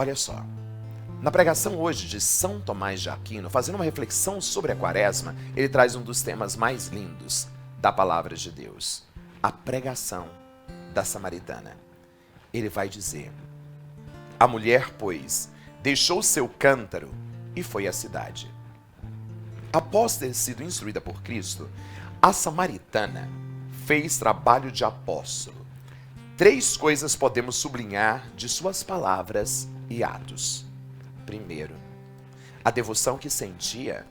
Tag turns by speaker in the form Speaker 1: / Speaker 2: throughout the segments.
Speaker 1: Olha só, na pregação hoje de São Tomás de Aquino, fazendo uma reflexão sobre a Quaresma, ele traz um dos temas mais lindos da palavra de Deus, a pregação da samaritana. Ele vai dizer: a mulher, pois, deixou seu cântaro e foi à cidade. Após ter sido instruída por Cristo, a samaritana fez trabalho de apóstolo. 3 coisas podemos sublinhar de suas palavras e atos. Primeiro, a devoção que sentia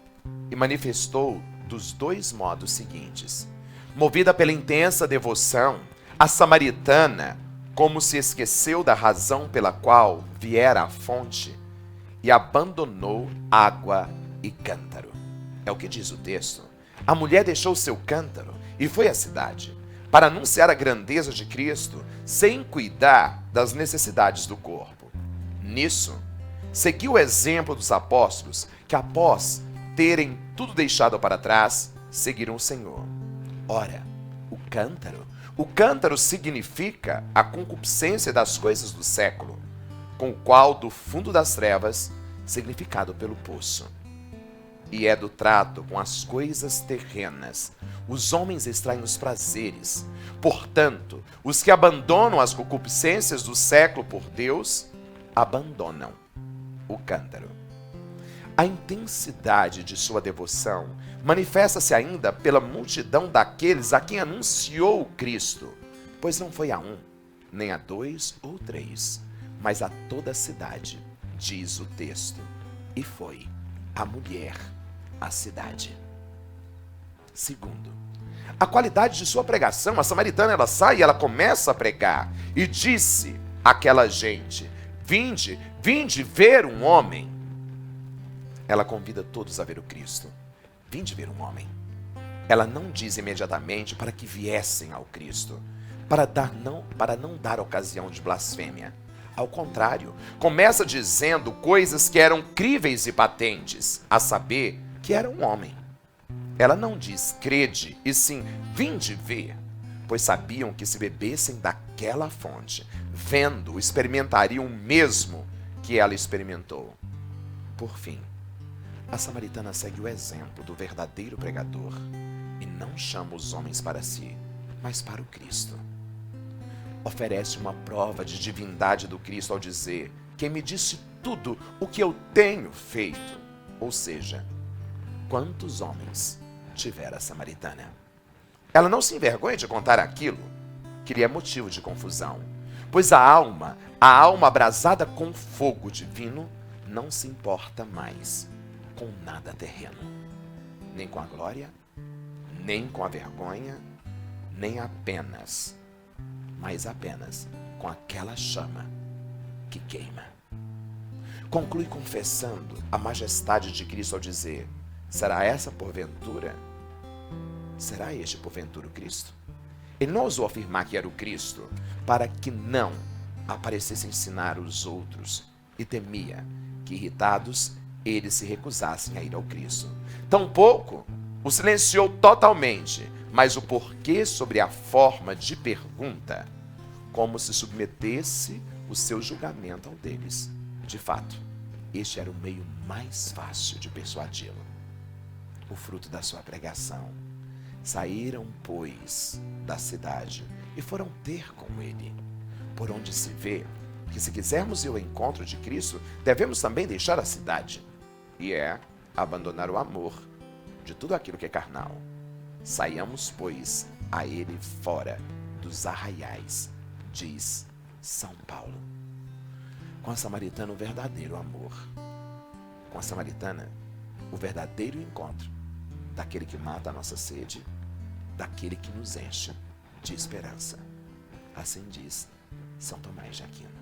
Speaker 1: e manifestou dos 2 modos seguintes. Movida pela intensa devoção, a samaritana, como se esqueceu da razão pela qual viera à fonte, e abandonou água e cântaro. É o que diz o texto. A mulher deixou seu cântaro e foi à cidade para anunciar a grandeza de Cristo sem cuidar das necessidades do corpo. Nisso, seguiu o exemplo dos apóstolos que, após terem tudo deixado para trás, seguiram o Senhor. Ora, o cântaro significa a concupiscência das coisas do século, com o qual do fundo das trevas, significado pelo poço. E é do trato com as coisas terrenas. Os homens extraem os prazeres. Portanto, os que abandonam as concupiscências do século por Deus, abandonam o cântaro. A intensidade de sua devoção manifesta-se ainda pela multidão daqueles a quem anunciou Cristo, pois não foi a 1, nem a 2 ou 3, mas a toda a cidade, diz o texto. E foi a mulher à cidade. Segundo, a qualidade de sua pregação. A samaritana, ela sai e ela começa a pregar. E disse àquela gente: vinde ver um homem. Ela convida todos a ver o Cristo. Vinde ver um homem. Ela não diz imediatamente para que viessem ao Cristo, para não dar ocasião de blasfêmia. Ao contrário, começa dizendo coisas que eram críveis e patentes, a saber, que era um homem. Ela não diz crede, e sim vinde ver, pois sabiam que se bebessem daquela fonte, vendo, experimentariam o mesmo que ela experimentou. Por fim, a samaritana segue o exemplo do verdadeiro pregador e não chama os homens para si, mas para o Cristo. Oferece uma prova de divindade do Cristo ao dizer: quem me disse tudo o que eu tenho feito. Ou seja, quantos homens tivera a samaritana? Ela não se envergonha de contar aquilo que lhe é motivo de confusão, pois a alma abrasada com fogo divino, não se importa mais com nada terreno, nem com a glória, nem com a vergonha, nem apenas, mas apenas com aquela chama que queima. Conclui confessando a majestade de Cristo ao dizer: será essa porventura? Será este porventura o Cristo? Ele não ousou afirmar que era o Cristo para que não aparecesse ensinar os outros, e temia que, irritados, eles se recusassem a ir ao Cristo. Tampouco o silenciou totalmente, mas o porquê sobre a forma de pergunta, como se submetesse o seu julgamento ao deles. De fato, este era o meio mais fácil de persuadi-lo. O fruto da sua pregação. Saíram, pois, da cidade e foram ter com ele. Por onde se vê que, se quisermos ir ao encontro de Cristo, devemos também deixar a cidade, e abandonar o amor de tudo aquilo que é carnal. Saiamos, pois, a ele fora dos arraiais, diz São Paulo. Com a samaritana, o verdadeiro amor. Com a samaritana, o verdadeiro encontro daquele que mata a nossa sede, daquele que nos enche de esperança. Assim diz São Tomás de Aquino.